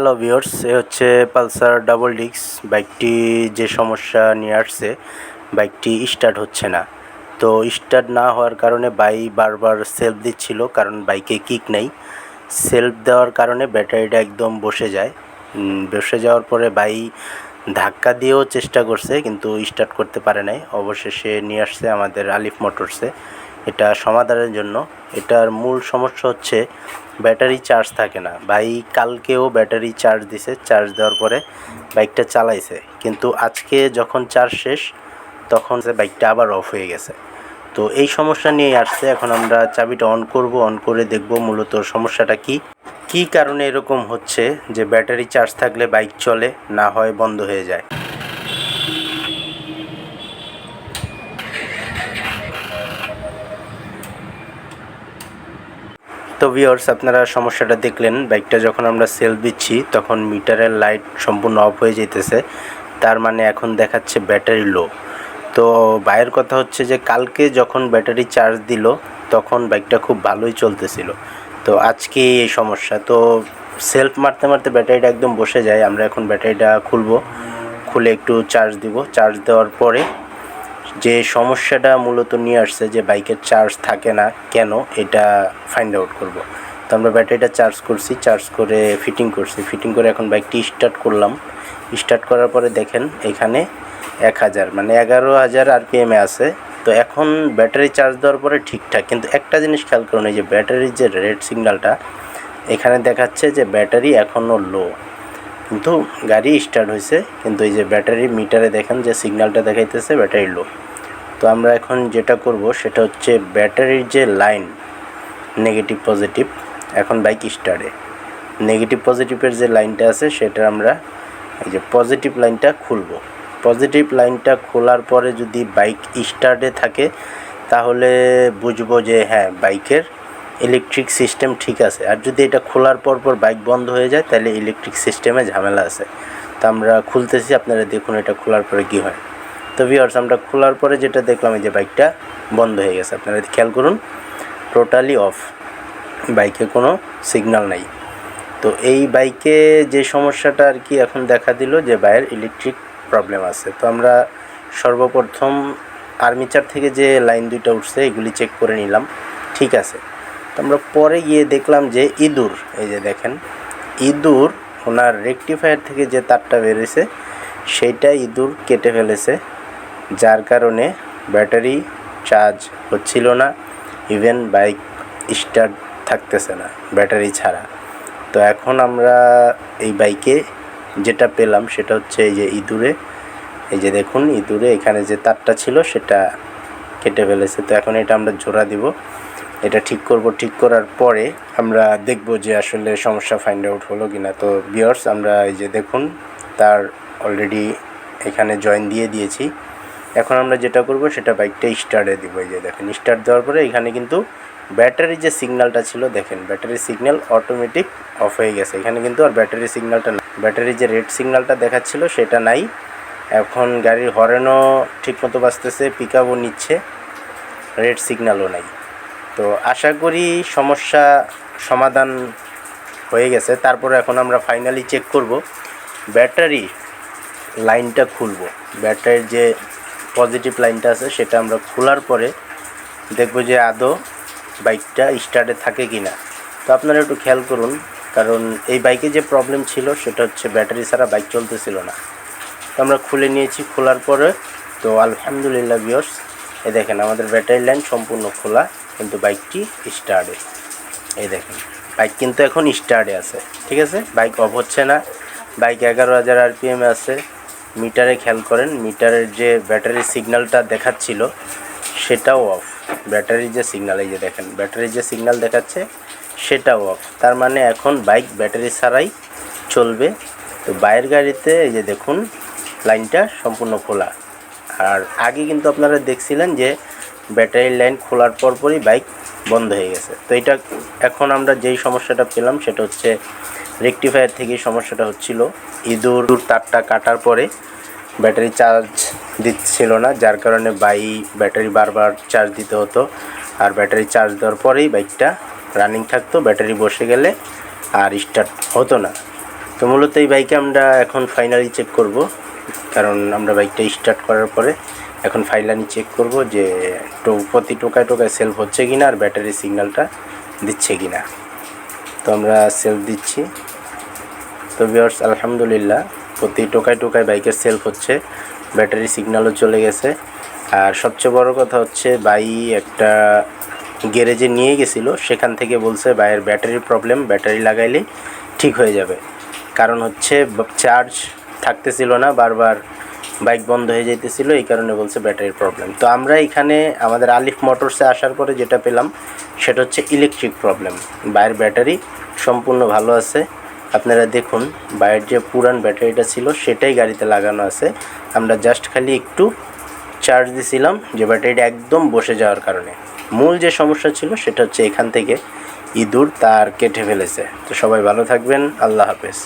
Hello viewers, এ হচ্ছে Pulsar double disc বাইকটি। যে সমস্যা নিয়ে আসছে, বাইকটি স্টার্ট হচ্ছে না। তো স্টার্ট না হওয়ার কারণে বারবার সেলফ দিচ্ছিল, কারণ বাইকে কিক নেই। সেলফ দেওয়ার কারণে ব্যাটারিটা একদম বসে যায়। বসে যাওয়ার পরে ধাক্কা দিয়েও চেষ্টা করছে, কিন্তু স্টার্ট করতে পারে নাই। অবশেষে নিয়ে আসছে আমাদের আলিফ মোটরসে এটা সমাধানের জন্য। এটার মূল সমস্যা হচ্ছে ব্যাটারি চার্জ থাকে না। কালকেও ব্যাটারি চার্জ দিছে, চার্জ দেওয়ার পরে বাইকটা চালাইছে, কিন্তু আজকে যখন চার্জ শেষ তখন বাইকটা আবার অফ হয়ে গেছে। তো এই সমস্যা নিয়ে আসছে। এখন আমরা চাবিটা অন করব, অন করে দেখব মূলত সমস্যাটা কী কারণে এরকম হচ্ছে যে ব্যাটারি চার্জ থাকলে বাইক চলে, না হয় বন্ধ হয়ে যায়। তো ভিউয়ার্স, আপনারা সমস্যাটা দেখলেন। বাইকটা যখন আমরা সেলফ দিচ্ছি তখন মিটারের লাইট সম্পূর্ণ অফ হয়ে যেতেছে, তার মানে এখন দেখাচ্ছে ব্যাটারি লো। তো বাইরের কথা হচ্ছে যে কালকে যখন ব্যাটারি চার্জ দিল তখন বাইকটা খুব ভালোই চলতেছিল, তো আজকে এই সমস্যা। তো সেলফ মারতে মারতে ব্যাটারিটা একদম বসে যায়। আমরা এখন ব্যাটারিটা খুলে একটু চার্জ দিব। চার্জ দেওয়ার পরে যে সমস্যাটা মূলত নিয়ে আসছে যে বাইকের চার্জ থাকে না কেন, এটা ফাইন্ড আউট করব। তো আমরা ব্যাটারিটা চার্জ করছি, চার্জ করে ফিটিং করে এখন বাইকটি স্টার্ট করলাম। স্টার্ট করার পরে দেখেন এখানে 1000 মানে 11,000 আরপিএমে আছে। তো এখন ব্যাটারি চার্জ দেওয়ার পরে ঠিকঠাক, কিন্তু একটা জিনিস খেয়াল করুন, এই যে ব্যাটারির যে রেড সিগন্যালটা এখানে দেখাচ্ছে যে ব্যাটারি এখনও লো, কিন্তু গাড়ি স্টার্ট হয়েছে। কিন্তু এই যে ব্যাটারি মিটারে দেখেন যে সিগন্যালটা দেখাইতেছে ব্যাটারি লো। তো আমরা এখন যেটা করব সেটা হচ্ছে ব্যাটারির যে লাইন নেগেটিভ পজিটিভ, এখন বাইক স্টার্টে নেগেটিভ পজিটিভের যে লাইনটা আছে সেটা আমরা এই যে পজিটিভ লাইনটা খুলব। পজিটিভ লাইনটা খোলার পরে যদি বাইক স্টার্টে থাকে তাহলে বুঝবো যে হ্যাঁ, বাইকের ইলেকট্রিক সিস্টেম ঠিক আছে। আর যদি এটা খোলার পর বাইক বন্ধ হয়ে যায় তাহলে ইলেকট্রিক সিস্টেমে ঝামেলা আছে। তো আমরা খুলতেছি, আপনারা দেখুন এটা খোলার পরে কী হয়। তো ভিউয়ার্স, আমরা খোলার পরে যেটা দেখলাম এই যে বাইকটা বন্ধ হয়ে গেছে। আপনারা খেয়াল করুন, টোটালি অফ, বাইকে কোনো সিগন্যাল নাই। তো এই বাইকে যে সমস্যাটা আর কি এখন দেখা দিল যে বাইরের ইলেকট্রিক প্রবলেম আছে। তো আমরা সর্বপ্রথম আর্মিচার থেকে যে লাইন দুইটা উঠছে এগুলি চেক করে নিলাম, ঠিক আছে। তো আমরা পরে গিয়ে দেখলাম যে ইঁদুর, এই যে দেখেন ইঁদুর ওনার রেকটিফায়ার থেকে যে তারটা বেরিয়েছে সেইটা ইঁদুর কেটে ফেলেছে, যার কারণে ব্যাটারি চার্জ হচ্ছিল না, ইভেন বাইক স্টার্ট থাকতেছে না ব্যাটারি ছাড়া। তো এখন আমরা এই বাইকে যেটা পেলাম সেটা হচ্ছে এই যে এই যে দেখুন ইঁদুরে এখানে যে তারটা ছিল সেটা কেটে ফেলেছে। তো এখন এটা আমরা জোড়া দিব, এটা ঠিক করব। ঠিক করার পরে আমরা দেখব যে আসলে সমস্যা ফাইন্ড আউট হলো কিনা। তো ভিউয়ার্স, আমরা এই যে দেখুন তার অলরেডি এখানে জয়েন দিয়ে দিয়েছি। এখন আমরা যেটা করব সেটা বাইকটা স্টার্টে দিব। এই যে দেখেন স্টার্ট দেওয়ার পরে এখানে কিন্তু ব্যাটারির যে সিগন্যালটা ছিল দেখেন ব্যাটারির সিগন্যাল অটোমেটিক অফ হয়ে গেছে। এখানে কিন্তু আর ব্যাটারির সিগন্যালটা না, ব্যাটারির যে রেড সিগন্যালটা দেখাচ্ছিল সেটা নাই। এখন গাড়ির হর্নও ঠিকমতো বাজতেছে, পিক আপও নিচ্ছে, রেড সিগন্যালও নাই। তো আশা করি সমস্যা সমাধান হয়ে গেছে। তারপরে এখন আমরা ফাইনালি চেক করব, ব্যাটারি লাইনটা খুলব। ব্যাটারির যে পজিটিভ লাইনটা আছে সেটা আমরা খোলার পরে দেখব যে আদৌ বাইকটা স্টার্টে থাকে কি না। তো আপনারা একটু খেয়াল করুন, কারণ এই বাইকে যে প্রবলেম ছিল সেটা হচ্ছে ব্যাটারি ছাড়া বাইক চলতেছিল না। তো আমরা খুলে নিয়েছি, খোলার পরে তো আলহামদুলিল্লাহ ভিউয়ার্স, এই দেখেন আমাদের ব্যাটারি লাইন সম্পূর্ণ খোলা, কিন্তু বাইকটি স্টার্টে। এই দেখেন বাইক কিন্তু এখন স্টার্টে আছে, ঠিক আছে, বাইক অফ হচ্ছে না। বাইক 11,000 আরপিএমে আছে। মিটারে খেয়াল করেন, মিটারের যে ব্যাটারির সিগন্যালটা দেখাচ্ছিল সেটাও অফ। ব্যাটারির যে সিগন্যাল, এই যে দেখেন ব্যাটারির যে সিগন্যাল দেখাচ্ছে সেটাও অফ। তার মানে এখন বাইক ব্যাটারি ছাড়াই চলবে। তো বাইরের গাড়িতে এই যে দেখুন লাইনটা সম্পূর্ণ খোলা। আর আগে কিন্তু আপনারা দেখছিলেন যে ব্যাটারির লাইন খোলার পরই বাইক বন্ধ হয়ে গেছে। তো এটা এখন আমরা যেই সমস্যাটা পেলাম সেটা হচ্ছে রেকটিফায়ার থেকেই সমস্যাটা হচ্ছিল। ইঁদুর তারটা কাটার পরে ব্যাটারি চার্জ দিচ্ছিল না, যার কারণে ব্যাটারি বারবার চার্জ দিতে হতো। আর ব্যাটারি চার্জ দেওয়ার পরেই বাইকটা রানিং থাকতো, ব্যাটারি বসে গেলে আর স্টার্ট হতো না। তো মূলত এই বাইকে আমরা এখন ফাইনালি চেক করব, কারণ আমরা বাইকটা স্টার্ট করার পরে এখন ফাইনালি চেক করব যে প্রতি টোকায় টোকায় সেলফ হচ্ছে কিনা আর ব্যাটারি সিগন্যালটা দিচ্ছে কিনা। তো আমরা সেলফ দিচ্ছি। তো ভিউয়ার্স, আলহামদুলিল্লাহ প্রতি টোকায় টোকায় বাইকের সেলফ হচ্ছে, ব্যাটারি সিগন্যালও চলে গেছে। আর সবচেয়ে বড় কথা হচ্ছে ভাই একটা গ্যারেজে নিয়ে গেছিলো, সেখান থেকে বলছে ভাইয়ের ব্যাটারির প্রবলেম, ব্যাটারি লাগাইলেই ঠিক হয়ে যাবে। কারণ হচ্ছে চার্জ থাকতেছিল না, বারবার বাইক বন্ধ হয়ে যাইতেছিল, এই কারণে বলছে ব্যাটারির প্রবলেম। তো আমরা এখানে আমাদের আলিফ মোটরসে আসার পরে যেটা পেলাম সেটা হচ্ছে ইলেকট্রিক প্রবলেম। বাইরের ব্যাটারি সম্পূর্ণ ভালো আছে। আপনারা দেখুন, বাইরের যে পুরান ব্যাটারিটা ছিল সেটাই গাড়িতে লাগানো আছে। আমরা জাস্ট খালি একটু চার্জ দিছিলাম যে ব্যাটারিটা একদম বসে যাওয়ার কারণে। মূল যে সমস্যা ছিল সেটা হচ্ছে এখান থেকে ইঁদুর তার কেটে ফেলেছে। তো সবাই ভালো থাকবেন, আল্লাহ হাফেজ।